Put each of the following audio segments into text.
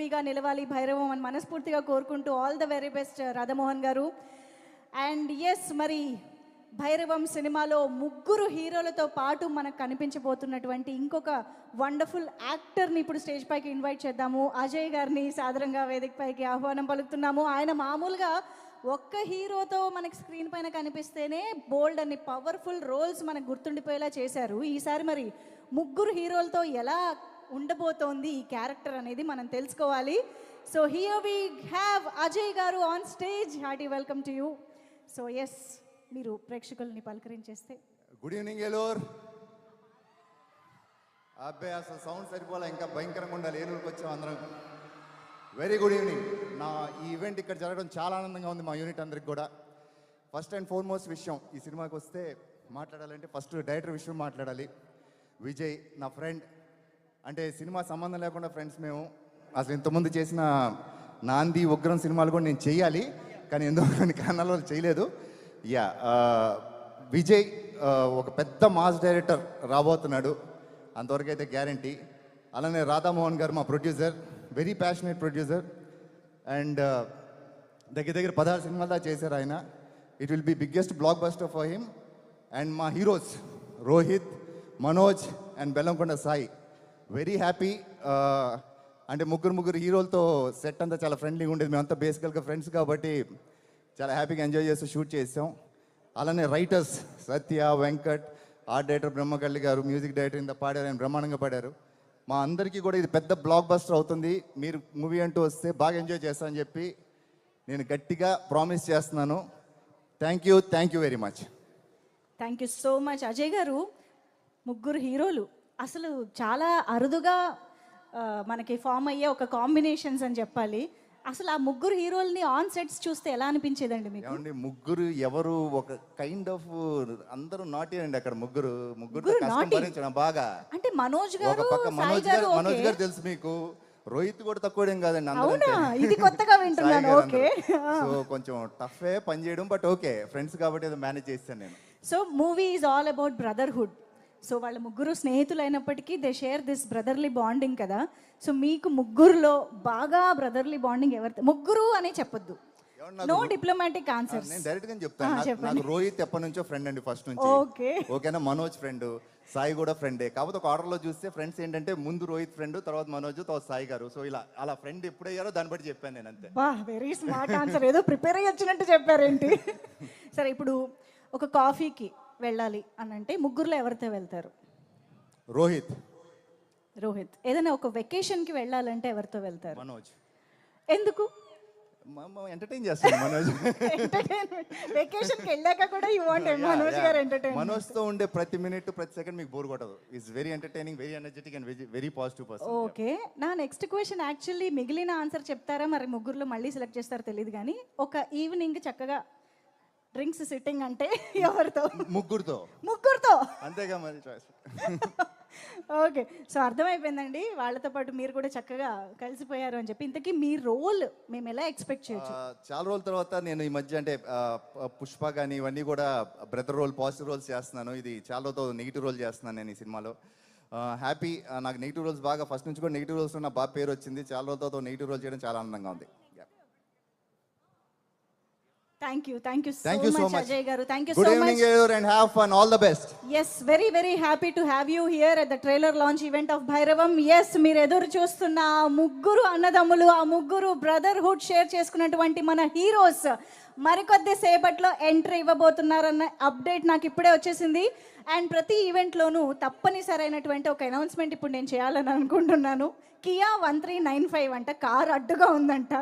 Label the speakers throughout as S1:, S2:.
S1: చిరంజీవిగా నిలవాలి భైరవం అని మనస్ఫూర్తిగా కోరుకుంటూ all the very best Radhamohan గారు. అండ్ ఎస్, మరి భైరవం సినిమాలో ముగ్గురు హీరోలతో పాటు మనకు కనిపించబోతున్నటువంటి ఇంకొక వండర్ఫుల్ యాక్టర్ని ఇప్పుడు స్టేజ్ పైకి ఇన్వైట్ చేద్దాము. అజయ్ గారిని సాదరంగా వేదిక పైకి ఆహ్వానం పలుకుతున్నాము. ఆయన మామూలుగా ఒక్క హీరోతో మనకి స్క్రీన్ పైన కనిపిస్తేనే బోల్డ్ అన్ని పవర్ఫుల్ రోల్స్ మనకు గుర్తుండిపోయేలా చేశారు. ఈసారి మరి ముగ్గురు హీరోలతో ఎలా ఉండబోతోంది ఈ క్యారెక్టర్ అనేది మనం తెలుసుకోవాలి. So here we have Ajay గారు on stage. Hearty welcome to you. So yes, మీరు ప్రేక్షకుల్ని పలకరించేస్తే.
S2: Good evening Eluru. అబ్బాయి అసలు సౌండ్ సరిపోలే, ఇంకా భయంకరంగా ఉండాలి. ఏలూరుకి వచ్చాం అందరం. Very good evening. నా ఈ ఈవెంట్ ఇక్కడ జరగడం చాలా ఆనందంగా ఉంది మా యూనిట్ అందరికి కూడా. ఫస్ట్ అండ్ ఫార్మోస్ట్ విషయం, ఈ సినిమాకి వస్తే మాట్లాడాలంటే ఫస్ట్ డైరెక్టర్ విషయం మాట్లాడాలి. విజయ్ నా ఫ్రెండ్, అంటే సినిమా సంబంధం లేకుండా ఫ్రెండ్స్ మేము. అసలు ఇంతకుముందు చేసిన నాంది ఉగ్రం సినిమాలు కూడా నేను చేయాలి, కానీ ఎందుకు కొన్ని కారణాల వల్ల చేయలేదు. యా, విజయ్ ఒక పెద్ద మాస్ డైరెక్టర్ రాబోతున్నాడు, అంతవరకు అయితే గ్యారంటీ. అలానే రాధామోహన్ గారు మా producer, very passionate producer. And దగ్గర దగ్గర 16 సినిమాలు దాకా చేశారు ఆయన. It will be biggest blockbuster for him. And మా heroes Rohit, Manoj and Bellamkonda Sai. Very happy. అంటే ముగ్గురు హీరోలతో సెట్ అంతా చాలా ఫ్రెండ్లీగా ఉండేది. మేమంతా బేసికల్గా ఫ్రెండ్స్ కాబట్టి చాలా హ్యాపీగా ఎంజాయ్ చేస్తూ షూట్ చేసాం. అలానే రైటర్స్ సత్య, వెంకట్, ఆర్ట్ డైరెక్టర్ బ్రహ్మకల్లి గారు, మ్యూజిక్ డైరెక్టర్ ఇంత పాడారు, ఆయన బ్రహ్మాండంగా పాడారు. మా అందరికీ కూడా ఇది పెద్ద బ్లాక్ బస్టర్ అవుతుంది. మీరు మూవీ అంటూ వస్తే బాగా ఎంజాయ్ చేస్తానని చెప్పి నేను గట్టిగా ప్రామిస్ చేస్తున్నాను. Thank you very much.
S1: Thank you so much Ajay గారు. ముగ్గురు హీరోలు అసలు చాలా అరుదుగా మనకి ఫామ్ అయ్యే ఒక కాంబినేషన్స్ అని చెప్పాలి. అసలు ఆ ముగ్గురు హీరోల్ని ఆన్ సెట్స్ చూస్తే ఎలా అనిపించేదండి మీకు?
S2: ఏమండి, ముగ్గురు ఎవరు ఒక కైండ్ ఆఫ్ అందరూ నాటి అండి అక్కడ. ముగ్గురు భరించడం బాగా.
S1: అంటే మనోజ్ గారు,
S2: ఒక పక్క మనోజ్ గారు తెలుసు మీకు, రోహిత్ కూడా తక్కువేం కాదండి.
S1: అవునా, ఇది కొత్తగా వింటున్నాను. ఓకే,
S2: సో కొంచెం టఫే పని చేయడం, బట్ ఓకే ఫ్రెండ్స్ కాబట్టి ఏదో మేనేజ్ చేస్తాను నేను.
S1: So movie is all about brotherhood. So వాళ్ళ ముగ్గురు స్నేహితులు అయినప్పటికీ they share this brotherly bonding కదా. సో మీకు ముగ్గురులో బాగా బ్రదర్లీ బాండింగ్ ఎవరితో? ముగ్గురు అనే చెప్పొద్దు, నో డిప్లొమాటిక్ ఆన్సర్స్.
S2: నేను డైరెక్ట్ గా చెప్తాను. నాకు రోహిత్ ఎప్పటి నుంచో ఫ్రెండ్ అండి, ఫస్ట్ నుంచి.
S1: ఓకే,
S2: ఓకేనా. మనోజ్ ఫ్రెండ్, సాయి కూడా ఫ్రెండే. కాకపోతే ఒక ఆర్డర్ లో చూస్తే ఫ్రెండ్స్ ఏంటంటే ముందు రోహిత్ ఫ్రెండ్, తర్వాత మనోజ్, తర్వాత సాయి గారు. సో ఇలా అలా ఫ్రెండ్ ఎప్పుడయ్యారో దాన్ని బట్టి చెప్పాను నేను, అంతే.
S1: వా, వెరీ స్మార్ట్ ఆన్సర్. ఏదో ప్రిపేర్ అయ్యి వచ్చినట్టు చెప్పారేంటి? సరే, ఇప్పుడు ఒక కాఫీకి వెళ్ళాలి అని అంటే ముగ్గురులో ఎవరితో వెళ్తారు?
S2: రోహిత్.
S1: ఏదైనా ఒక వెకేషన్కి వెళ్ళాలంటే ఎవరితో వెళ్తారు?
S2: మనోజ్.
S1: ఎందుకు?
S2: ఎంటర్టైన్ చేస్తాను మనోజ్.
S1: వెకేషన్కి వెళ్ళాక కూడా యు వాంట్ మనోజ్ గారు ఎంటర్టైన్.
S2: మనోజ్ తో ఉండే ప్రతి మినిట్ ప్రతి సెకండ్ మీకు బోర్ కొట్టదు. Is very entertaining, very energetic and very positive person.
S1: Okay, నా నెక్స్ట్ క్వశ్చన్ యాక్చువల్లీ మిగిలిన ఆన్సర్ చెప్తారా మరి ముగ్గురులో మళ్ళీ సెలెక్ట్ చేస్తారో తెలియదు, కానీ ఒక ఈవినింగ్ చక్కగా డ్రింక్స్ సిట్టింగ్ అంటే ఎవరితో? ముగ్గురుతో
S2: అంతేగా మరి.
S1: ఓకే, సో అర్థమైపోయిందండి, వాళ్ళతో పాటు మీరు కూడా చక్కగా కలిసిపోయారు అని చెప్పి. ఇంతకీ మీ రోల్ మేము ఎలా ఎక్స్పెక్ట్ చేయొచ్చు?
S2: చాలా రోజుల తర్వాత నేను ఈ మధ్య అంటే పుష్ప కానీ ఇవన్నీ కూడా బ్రదర్ రోల్, పాజిటివ్ రోల్స్ చేస్తున్నాను. ఇది చాలా రోజుతో నెగిటివ్ రోల్ చేస్తున్నాను నేను ఈ సినిమాలో. హ్యాపీ. నాకు నెగిటివ్ రోల్స్ బాగా ఫస్ట్ నుంచి కూడా నెగిటివ్ రోల్స్ నా బాగా పేరు వచ్చింది. చాలా రోజులతో నెగిటివ్ రోల్ చేయడం చాలా ఆనందంగా ఉంది.
S1: Thank you so much Ajay garu. Thank you so much.
S2: Good evening everyone and have fun. All the best.
S1: Yes, very happy to have you here at the trailer launch event of Bhairavam. Yes, మీరు ఎదురు చూస్తున్న ముగ్గురు అన్నదమ్ములు, ఆ ముగ్గురు brotherhood share చేసుకున్నటువంటి మన heroes మరికొద్ది సేపట్లో ఎంట్రీ ఇవ్వబోతున్నారన్న అప్డేట్ నాకు ఇప్పుడే వచ్చేసింది. అండ్ ప్రతి ఈవెంట్లోనూ తప్పనిసరైనటువంటి ఒక అనౌన్స్మెంట్ ఇప్పుడు నేను చేయాలని అనుకుంటున్నాను. కియా 1395 అంట కార్ అడ్డుగా ఉందంట.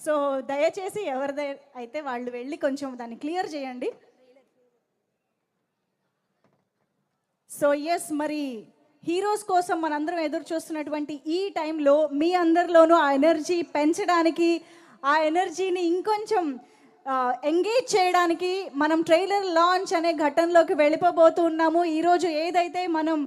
S1: సో దయచేసి ఎవరిదై అయితే వాళ్ళు వెళ్ళి కొంచెం దాన్ని క్లియర్ చేయండి. సో ఎస్, మరి హీరోస్ కోసం మనందరం ఎదురు చూస్తున్నటువంటి ఈ టైంలో మీ అందరిలోనూ ఆ ఎనర్జీ పెంచడానికి, ఆ ఎనర్జీని ఇంకొంచెం ఎంగేజ్ చేయడానికి మనం ట్రైలర్ లాంచ్ అనే ఘట్టంలోకి వెళ్ళిపోబోతున్నాము. ఈరోజు ఏదైతే మనం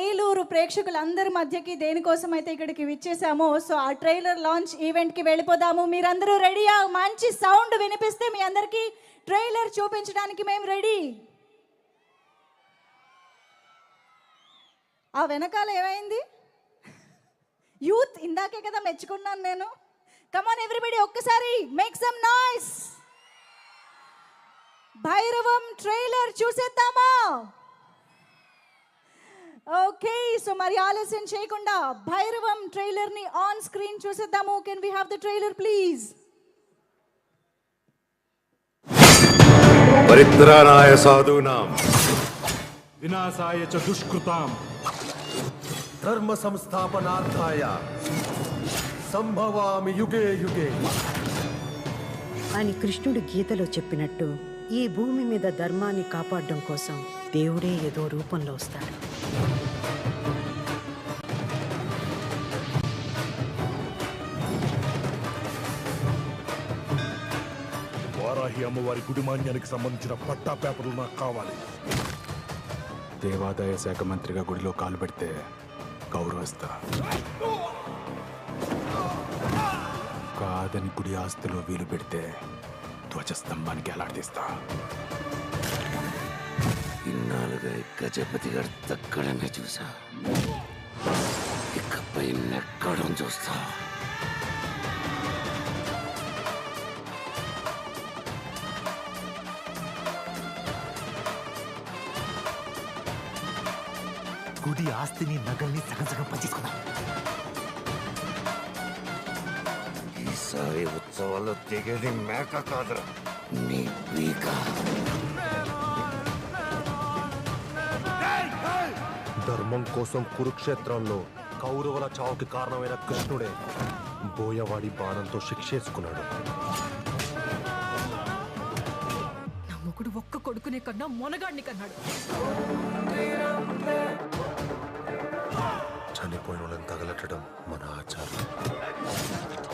S1: ఏలూరు ప్రేక్షకులందరి మధ్యకి దేనికోసం అయితే ఇక్కడికి విచ్చేసామో, సో ఆ ట్రైలర్ లాంచ్ ఈవెంట్కి వెళ్ళిపోదాము. మీరందరూ రెడీయా? మంచి సౌండ్ వినిపిస్తే మీ అందరికీ ట్రైలర్ చూపించడానికి మేము రెడీ. ఆ వెనకాల ఏమైంది? యూత్ ఇందాకే కదా మెచ్చుకున్నాను నేను. కమాన్ ఎవ్రీబడి, ఒక్కసారి make some noise. Bhairavam trailer చూసేద్దామా? ఓకే, సో మరి ఆలస్యం చేయకుండా భైరవం ట్రైలర్ ని ఆన్ స్క్రీన్ చూసేద్దాము. Can we have the trailer please?
S3: పరిత్రాణాయ సాధూనాం
S4: వినాశాయ చ దుష్కృతాం
S3: ధర్మ సంస్థాపనార్థాయ సంభవామి యుగే యుగే.
S5: అని కృష్ణుడు గీతలో చెప్పినట్టు ఈ భూమి మీద ధర్మాన్ని కాపాడడం కోసం దేవుడే ఏదో రూపంలో వస్తాడు.
S4: వారాహి అమ్మవారి గుడిమాన్యానికి సంబంధించిన పట్టా పేపర్లు నాకు కావాలి. దేవాదాయ శాఖ మంత్రిగా గుడిలో కాలు పెడితే గౌరవిస్తా, కాదని గుడి ఆస్తిలో వీలు పెడితే ధ్వజస్తంభానికి ఎలాడదీస్తా.
S6: ఇన్నాళ్ళుగా గజపతి గారు తక్కడనే చూసా, ఇకపై నెక్కడం చూస్తా.
S7: గుడి ఆస్తిని నగల్ని సగం సగం పంచేసుకుందాం.
S6: ఈసారి ఉత్సవాల్లో దిగేది మేక కాదురా, నీ పీక.
S3: ధర్మం కోసం కురుక్షేత్రంలో కౌరవుల చావుకి కారణమైన కృష్ణుడే బోయవాడి బాణంతో శిక్షేసుకున్నాడు.
S8: నా మొగుడు ఒక్క కొడుకునే కన్నా మొనగాడిని కన్నాడు.
S3: చనిపోయిన వాళ్ళని తగలట్టడం మన ఆచారం.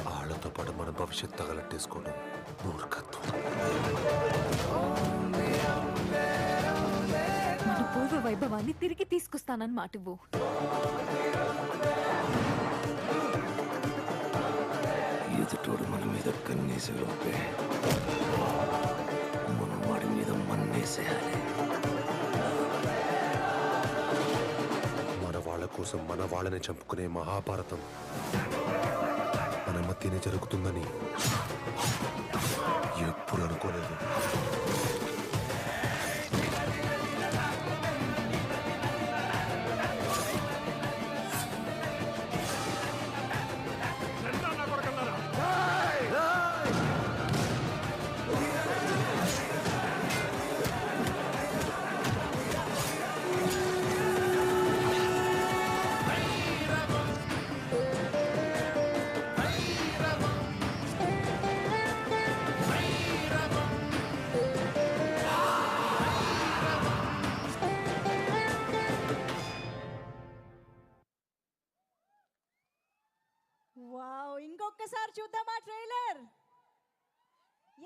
S3: వాళ్ళతో పాటు మన భవిష్యత్ తగలట్టేసుకోవడం మూర్ఖత్వం.
S8: మన పూర్వ వైభవాన్ని తిరిగి తీసుకొస్తానని మాటివ్వు.
S6: ఎదుటోడు మన మీద కన్నేసే లోపే మనం వాడి మీద మన్నేసేయాలి.
S3: మన వాళ్ళ కోసం మన వాళ్ళని చంపుకునే మహాభారతం మన మధ్యనే జరుగుతుందని ఎప్పుడు అనుకోలేదు.
S1: వావ్, ఇంకొకసారి చూద్దామా trailer?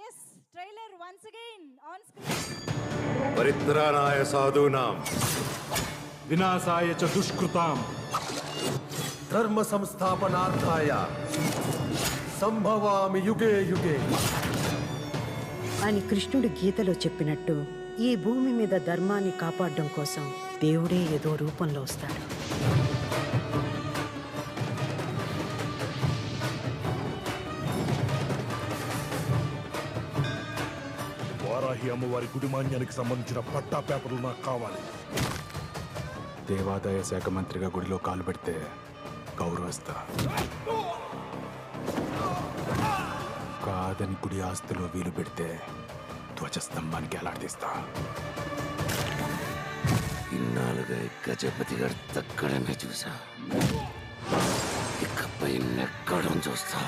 S1: Yes, trailer once again on screen.
S3: పరిత్రాణాయ సాధూనాం
S4: వినాశాయ చ దుష్కృతాం
S3: ధర్మ సంస్థాపనార్థాయ సంభవామి యుగే యుగే.
S5: అని కృష్ణుడు గీతలో చెప్పినట్టు ఈ భూమి మీద ధర్మాన్ని కాపాడడం కోసం దేవుడే ఏదో రూపంలో వస్తాడు.
S4: వారాహి అమ్మవారి గుడిమాన్యానికి సంబంధించిన పట్టా పేపర్లు నాకు కావాలి. దేవాదాయ శాఖ మంత్రిగా గుడిలో కాలు పెడితే గౌరవిస్తా, కాదని గుడి ఆస్తిలో వీలు పెడితే ధ్వజస్తంభానికి ఎలాడదీస్తా.
S6: ఇన్నాళ్ళుగా గజపతి గారు తక్కడనే చూసా, ఇకపై నెక్కడం చూస్తా.